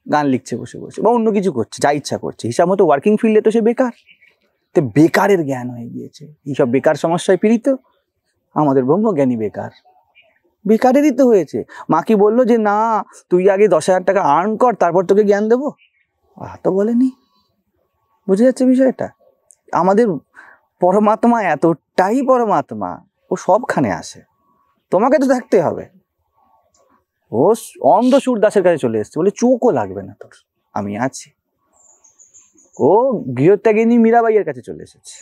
গান লিখছে বসে বসে বা অন্য কিছু করছে, যা ইচ্ছা করছে, হিসাব মতো ওয়ার্কিং ফিল্ডে তো সে বেকার, তো বেকারের জ্ঞান হয়ে গিয়েছে, এইসব বেকার সমস্যায় পীড়িত। আমাদের ব্রহ্মজ্ঞানী বেকার, বেকারেরই তো হয়েছে। মা কি বললো যে না তুই আগে 10,000 টাকা আর্ন কর, তারপর তোকে জ্ঞান দেবো? তো বলেনি। বুঝে যাচ্ছে বিষয়টা? আমাদের পরমাত্মা এতটাই পরমাত্মা, ও সবখানে আসে, তোমাকে তো থাকতে হবে। ও অন্ধ সূরদাসের কাছে চলে এসছে, বলে চোখও লাগবে না তোর, আমি আছি। ও গৃহত্যাগিনী মীরাবাইয়ের কাছে চলে এসেছে,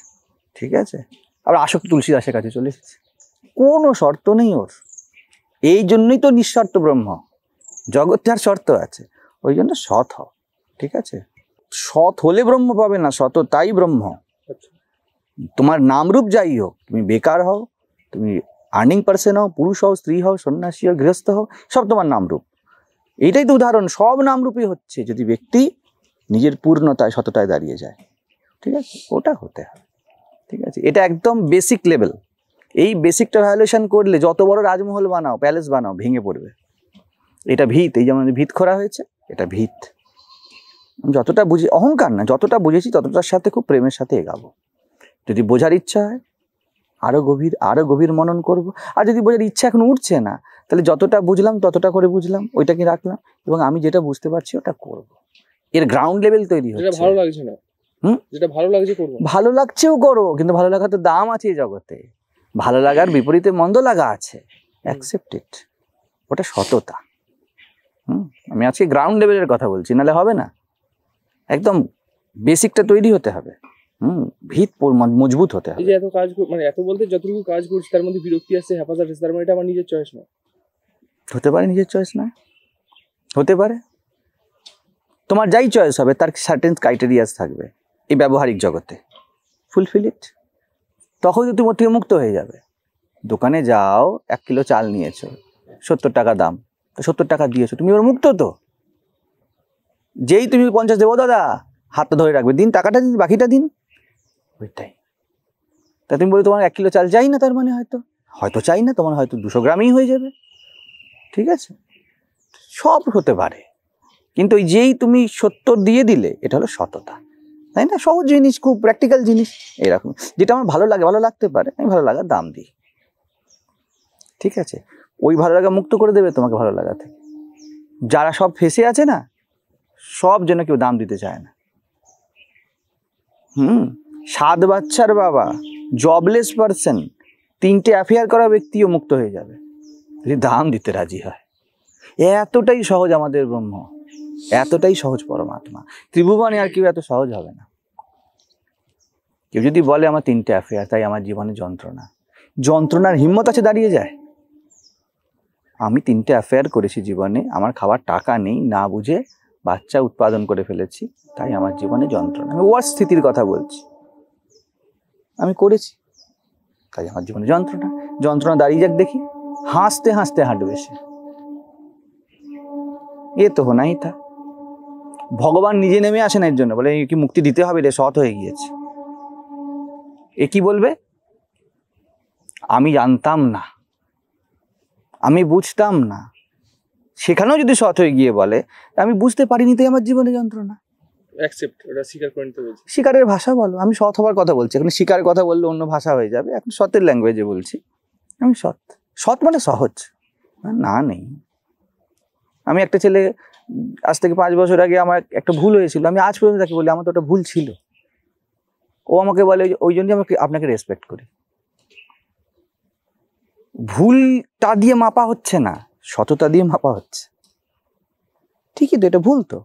ঠিক আছে, আবার আসক্ত তুলসী দাসের কাছে চলে এসেছে, কোনো শর্ত নেই ওর। এই জন্যই তো নিঃশর্ত ব্রহ্ম, জগৎ যার শর্ত আছে, ওই জন্য সৎ হও, ঠিক আছে। সৎ হলে ব্রহ্ম পাবে না, সততাই ব্রহ্ম। আচ্ছা। তোমার নামরূপ যাই হোক, তুমি বেকার হও, তুমি আর্নিং পার্সন হও, পুরুষ হও, স্ত্রী হও, সন্ন্যাসী হও, গৃহস্থ হও, সব তোমার নামরূপ। এইটাই তো উদাহরণ, সব নামরূপই হচ্ছে যদি ব্যক্তি নিজের পূর্ণতায় সততায় দাঁড়িয়ে যায়, ঠিক আছে, ওটা হতে হবে, ঠিক আছে। এটা একদম বেসিক লেভেল। এই বেসিকটা ভায়োলেশন করলে যত বড় রাজমহল বানাও, প্যালেস বানাও, ভেঙে পড়বে। এটা ভিত, এই যেমন ভিত খোঁড়া হয়েছে, এটা ভিত। যতটা বুঝি, অহংকার না, যতটা বুঝেছি ততটার সাথে খুব প্রেমের সাথে এগাবো। যদি বোঝার ইচ্ছা হয় আরো গভীর মনন করব। আর যদি বোঝার ইচ্ছা এখন উঠছে না, তাহলে যতটা বুঝলাম ততটা করে বুঝলাম, ওইটাকে রাখলাম, এবং আমি যেটা বুঝতে পারছি ওটা করব। এর গ্রাউন্ড লেভেল তৈরি হচ্ছে। যেটা ভালো লাগছে না, যেটা ভালো লাগছে করবো। ভালো লাগছেও করো, কিন্তু ভালো লাগার তো দাম আছে এই জগতে। ভালো লাগার বিপরীতে মন্দ লাগা আছে, অ্যাকসেপ্ট ইট, ওটা সততা। আমি আজকে গ্রাউন্ড লেভেলের কথা বলছি, নাহলে হবে না। একদম বেসিকটা তৈরি হতে হবে, ভিত মজবুত হতে হবে। এই যে এত কাজ, মানে এত বলতে যতটুকু কাজ করছি তার মধ্যে বিরক্তি আসছে, হ্যাপাজার আসছে, তার মানে এটা আমার নিজের চয়েস না। হতে পারে নিজের চয়েস না, হতে পারে তোমার যাই চয়েস হবে তার সার্টেন ক্রাইটেরিয়াস থাকবে এই ব্যবহারিক জগতে, ফুলফিল ইট, তখন তুমি ওর থেকে মুক্ত হয়ে যাবে। দোকানে যাও, 1 কিলো চাল নিয়েছো, 70 টাকা দাম, তো 70 টাকা দিয়েছো, তুমি এবার মুক্ত তো। যেই তুমি 50 দেবো দাদা, হাতটা ধরে রাখবে, দিন টাকাটা দিন, বাকিটা দিন, ওইটাই। তা তুমি বলে তোমার 1 কিলো চাল চাই না, তার মানে হয়তো চাই না, তোমার হয়তো 200 গ্রামই হয়ে যাবে, ঠিক আছে, সব হতে পারে। কিন্তু ওই যেই তুমি 70 দিয়ে দিলে, এটা হলো সততা, তাই না? সহজ জিনিস, খুব প্র্যাকটিক্যাল জিনিস, এরকম যেটা আমার ভালো লাগে, ভালো লাগতে পারে, আমি ভালো লাগার দাম দিই, ঠিক আছে। ওই ভালো লাগা মুক্ত করে দেবে তোমাকে ভালো লাগা থেকে। যারা সব ফেসে আছে না, সব যেন কেউ দাম দিতে চায় না। 7 বাচ্চার বাবা, জবলেস পারসন, 3টে অ্যাফেয়ার করা ব্যক্তিও মুক্ত হয়ে যাবে যদি দাম দিতে রাজি হয়। এতটাই সহজ আমাদের ব্রহ্ম, এতটাই সহজ পরমাত্মা। ত্রিভুবনে আর কেউ এত সহজ হবে না। কেউ যদি বলে আমার 3টে অ্যাফেয়ার, তাই আমার জীবনে যন্ত্রণা, যন্ত্রণার হিম্মত আছে দাঁড়িয়ে যায়? আমি 3টে অ্যাফেয়ার করেছি জীবনে, আমার খাবার টাকা নেই, না বুঝে বাচ্চা উৎপাদন করে ফেলেছি, তাই আমার জীবনে যন্ত্রণা। আমি ওর স্থিতির কথা বলছি, আমি করেছি তাই আমার জীবনে যন্ত্রণা। যন্ত্রণা দাঁড়িয়ে যাক দেখি, হাসতে হাসতে হাঁটবে সে, এ তো হোনাই থা। ভগবান নিজে নেমে আসেন এর জন্য, বলে কি মুক্তি দিতে হবে রে, সৎ হয়ে গিয়েছে। এ কি বলবে, আমি জানতাম না, আমি বুঝতাম না। সেখানেও যদি সৎ হয়ে গিয়ে বলে আমি বুঝতে পারিনি তাই আমার জীবনে যন্ত্রণা, অ্যাকসেপ্ট, ওটা স্বীকার করে নিতে বলছি। শিকারের ভাষা বলো, আমি সৎ হবার কথা বলছি, এখন শিকারের কথা বললে অন্য ভাষা হয়ে যাবে, এখন সতের ল্যাঙ্গুয়েজে বলছি। আমি সৎ, সৎ মানে সহজ না, নেই। আমি একটা ছেলে, আজ থেকে 5 বছর আগে আমার একটা ভুল হয়েছিল, আমি আজ পর্যন্ত তাকে বলি আমার তো ওটা ভুল ছিল, ও আমাকে বলে ওই জন্যই আমাকে আপনাকে রেসপেক্ট করি। ভুলটা দিয়ে মাপা হচ্ছে না, সততা দিয়ে মাপা হচ্ছে। ঠিকই তো, এটা ভুল তো,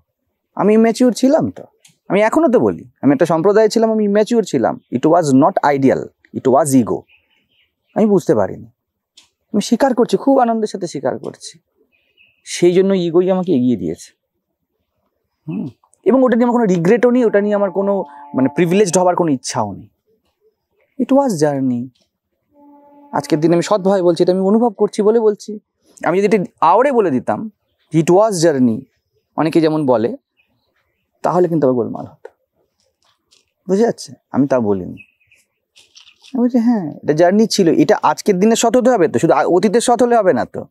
আমি ইম্যাচিউর ছিলাম তো, আমি এখনো তো বলি আমি একটা সম্প্রদায়ে ছিলাম, আমি ইম্যাচিউর ছিলাম, it was not ideal, it was ego. আমি বুঝতে পারিনি, আমি স্বীকার করছি, খুব আনন্দের সাথে স্বীকার করছি। সেই জন্য ইগোই আমাকে এগিয়ে দিয়েছে। এবং ওটা নিয়ে আমার কোনো রিগ্রেটও নেই, ওটা নিয়ে আমার কোনো মানে প্রিভিলেজড হওয়ার কোনো ইচ্ছাও নেই। ইট ওয়াজ জার্নি। আজকের দিনে আমি সৎভাবে বলছি, এটা আমি অনুভব করছি বলে বলছি। আমি যদি এটা আওড়ে বলে দিতাম ইট ওয়াজ জার্নি, অনেকে যেমন বলে, তাহলে কিন্তু আবার গোলমাল হতো। বুঝে যাচ্ছে? আমি তা বলিনি, আমি বলছি হ্যাঁ এটা জার্নি ছিল, এটা আজকের দিনে সৎ হতে হবে তো, শুধু অতীতের সৎ হলে হবে না তো।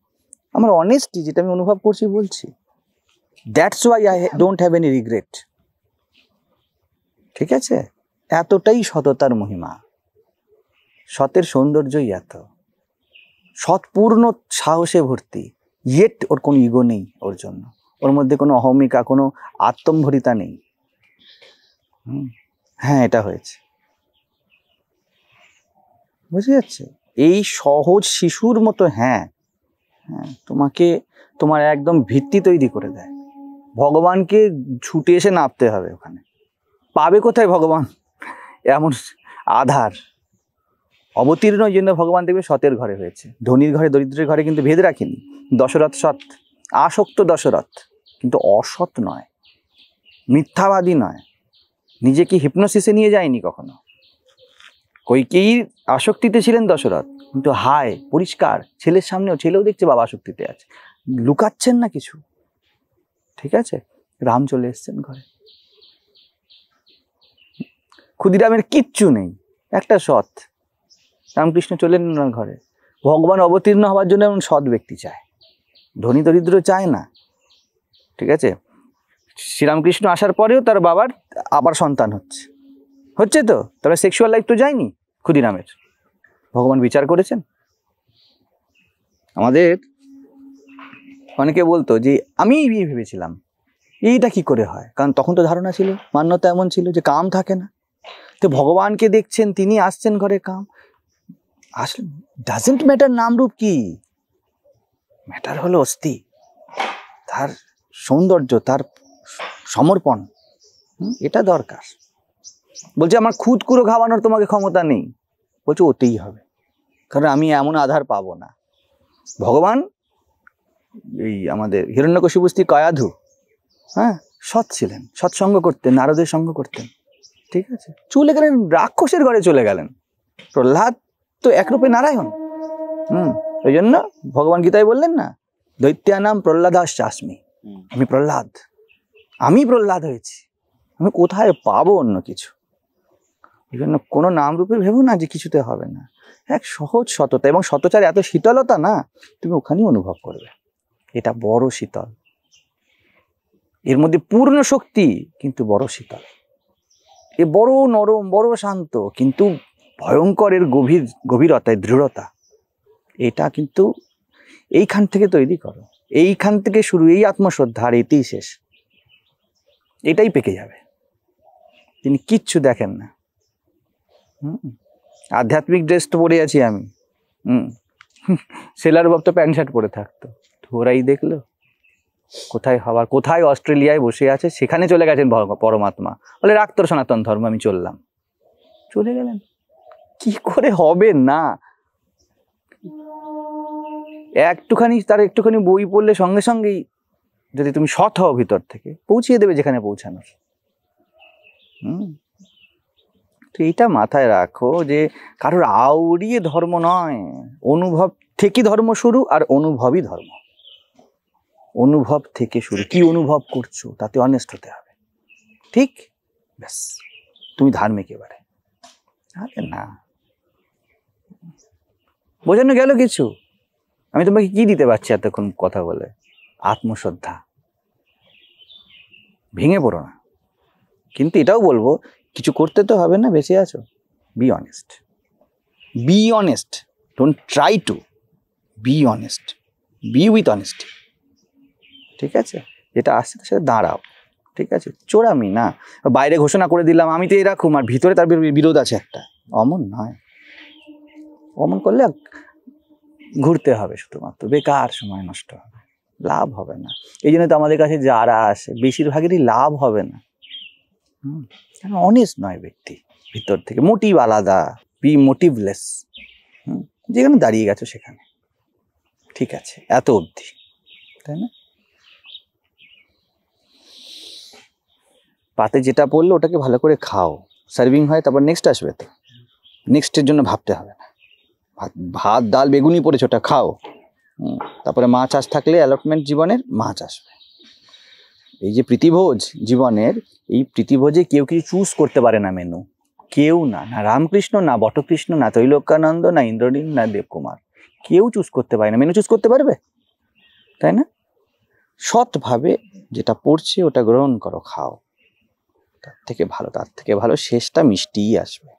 আমার অনেস্টি যেটা আমি অনুভব করছি বলছি, that's why I don't have any regret. ঠিক আছে? এতটাই সততার মহিমা, সতের সৌন্দর্যই এত, সৎপূর্ণ সাহসে ভর্তি, ইয়েট ওর কোনো ইগো নেই, ওর জন্য ওর মধ্যে কোনো অহমিকা, কোনো আত্মম্ভরিতা নেই। হ্যাঁ এটা হয়েছে, বুঝে যাচ্ছে? এই সহজ শিশুর মতো হ্যাঁ হ্যাঁ তোমাকে তোমার একদম ভিত্তি তৈরি করে দেয়। ভগবানকে ছুটে এসে নামতে হবে ওখানে, পাবে কোথায় ভগবান এমন আধার। অবতীর্ণ ওই জন্য ভগবান দেখবে সতের ঘরে হয়েছে, ধনীর ঘরে দরিদ্রের ঘরে কিন্তু ভেদ রাখেনি। দশরথ সৎ, আসক্ত দশরথ, কিন্তু অসৎ নয়, মিথ্যাবাদী নয়, নিজেকে হিপনোসিসে নিয়ে যায়নি কখনো। কইকেয়ীর আসক্তিতে ছিলেন দশরথ, কিন্তু হায় পরিষ্কার ছেলের সামনেও, ছেলেও দেখছে বাবা আসক্তিতে আছে, লুকাচ্ছেন না কিছু। ঠিক আছে? রাম চলে এসছেন ঘরে, ক্ষুদিরামের কিচ্ছু নেই, একটা সৎ রামকৃষ্ণ চলেন ওনার ঘরে। ভগবান অবতীর্ণ হওয়ার জন্য এমন সৎ ব্যক্তি চায়, ধনী দরিদ্র চায় না। ঠিক আছে? শ্রীরামকৃষ্ণ আসার পরেও তার বাবার আবার সন্তান হচ্ছে তো, তবে সেক্সুয়াল লাইফ তো যায়নি ক্ষুদিরামের। ভগবান বিচার করেছেন। আমাদের অনেকে বলতো যে আমি বিয়ে ভেবেছিলাম, এইটা কি করে হয়, কারণ তখন তো ধারণা ছিল, মান্যতা এমন ছিল যে কাম থাকে না। তো ভগবানকে দেখছেন, তিনি আসছেন ঘরে, কাম আসলে ডাজেন্ট ম্যাটার নামরূপ কি, ম্যাটার হলো অস্থি, তার সৌন্দর্য, তার সমর্পণ, এটা দরকার। বলছে আমার খুদকুড়ো খাওয়ানোর তোমাকে ক্ষমতা নেই, বলছে ওতেই হবে, কারণ আমি এমন আধার পাবো না। ভগবান এই আমাদের হিরণ্যকশিপু স্ত্রী কয়াধু, হ্যাঁ সৎ ছিলেন, সৎসঙ্গ করতেন, নারদের সঙ্গ করতেন। ঠিক আছে? চলে গেলেন রাক্ষসের ঘরে, চলে গেলেন। প্রহ্লাদ তো একরূপে নারায়ণ। ওই জন্য ভগবান গীতায় বললেন না, দৈত্যানাম প্রহ্লাদাশ্চ আস্মি, আমি প্রহ্লাদ হয়েছি, আমি কোথায় পাবো অন্য কিছু। এই জন্য কোনো নাম রূপে ভেবো না যে কিছুতে হবে না। এক সহজ সততা, এবং সততার এত শীতলতা না, তুমি ওখানেই অনুভব করবে, এটা বড় শীতল, এর মধ্যে পূর্ণ শক্তি কিন্তু বড় শীতল, এ বড় নরম, বড় শান্ত, কিন্তু ভয়ঙ্কর এর গভীরতায় দৃঢ়তা। এটা কিন্তু এইখান থেকে তৈরি করো, এইখান থেকে শুরু, এই আত্মশ্রদ্ধা, আর এতেই শেষ, এটাই পেকে যাবে। তিনি কিচ্ছু দেখেন না। আধ্যাত্মিক ড্রেস তো পরে আছি আমি, সেলার বাপ তো প্যান্ট শার্ট পরে থাকতো, ওরাই দেখলো কোথায় হওয়ার, কোথায় অস্ট্রেলিয়ায় বসে আছে, সেখানে চলে গেছেন পরমাত্মা, বলে রাখ তোর সনাতন ধর্ম, আমি চললাম, চলে গেলেন। কি করে হবে না? একটুখানি বই পড়লে সঙ্গে সঙ্গেই, যদি তুমি সৎ হও ভিতর থেকে, পৌঁছিয়ে দেবে যেখানে পৌঁছানোর। তো এইটা মাথায় রাখো যে কারোর আউড়িয়ে ধর্ম নয়, অনুভব থেকে ধর্ম শুরু, আর অনুভবই ধর্ম। অনুভব থেকে শুরু, কি অনুভব করছো তাতে অনেস্ট হতে হবে। ঠিক? ব্যাস, তুমি ধার্মিক এবারে। আরে না, বোঝানো গেল কিছু? আমি তোমাকে কি দিতে পারছি এতক্ষণ কথা বলে? আত্মশ্রদ্ধা। ভেঙে পড়ো না, কিন্তু এটাও বলবো কিছু করতে তো হবে না, বেঁচে আছো, be honest, be honest, don't try to, be honest, B with honesty. ঠিক আছে? যেটা আসছে তার সাথে দাঁড়াও, ঠিক আছে, চোরামি না। বাইরে ঘোষণা করে দিলাম আমি তো এরকম, আর ভিতরে তার বিরোধ আছে একটা, অমন নয়। অমন করলে ঘুরতে হবে শুধুমাত্র, বেকার সময় নষ্ট হবে, লাভ হবে না। এই জন্য তো আমাদের কাছে যারা আসে বেশিরভাগেরই লাভ হবে না। কেন অনেস্ট নয় ব্যক্তি, ভিতর থেকে মোটিভ আলাদা, বি মোটিভলেস। যেখানে দাঁড়িয়ে গেছো সেখানে ঠিক আছে, এত অবধি, তাই না? পাতে যেটা পড়লো ওটাকে ভালো করে খাও, সার্ভিং হয় তারপর নেক্সট আসবে, তো নেক্সটের জন্য ভাবতে হবে না। ভাত ডাল বেগুনি পড়েছে, ওটা খাও। তারপরে মাছ চাষ থাকলে অ্যালটমেন্ট জীবনের মাছ আসবে। এই যে প্রীতিভোজ জীবনের, এই প্রীতিভোজে কেউ কিছু চুজ করতে পারে না মেনু, কেউ না, না রামকৃষ্ণ, না বটকৃষ্ণ, না ত্রৈলোক্যানন্দ, না ইন্দ্রনীল, না দেবকুমার, কেউ চুজ করতে পারে না। মেনু চুজ করতে পারবে, তাই না? সৎভাবে যেটা পড়ছে ওটা গ্রহণ করো, খাও, তার থেকে ভালো শেষটা মিষ্টিই আসবে,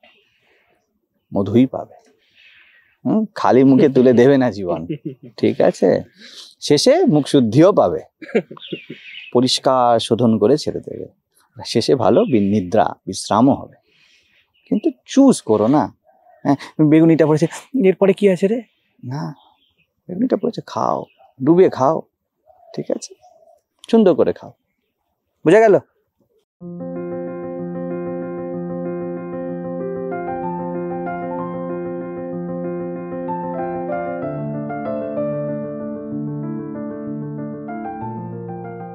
মধুই পাবে। খালি মুখে তুলে দেবে না জীবন, ঠিক আছে? শেষে মুখ শুদ্ধিও পাবে, পরিষ্কার শোধন করে ছেড়ে দেবে, শেষে ভালো নিদ্রা বিশ্রামও হবে। কিন্তু চুজ করো না। হ্যাঁ, বেগুনিটা পড়েছে, এরপরে কি আছে রে? না, বেগুনিটা পড়েছে, খাও, ডুবে খাও, ঠিক আছে, সুন্দর করে খাও। বুঝা গেল?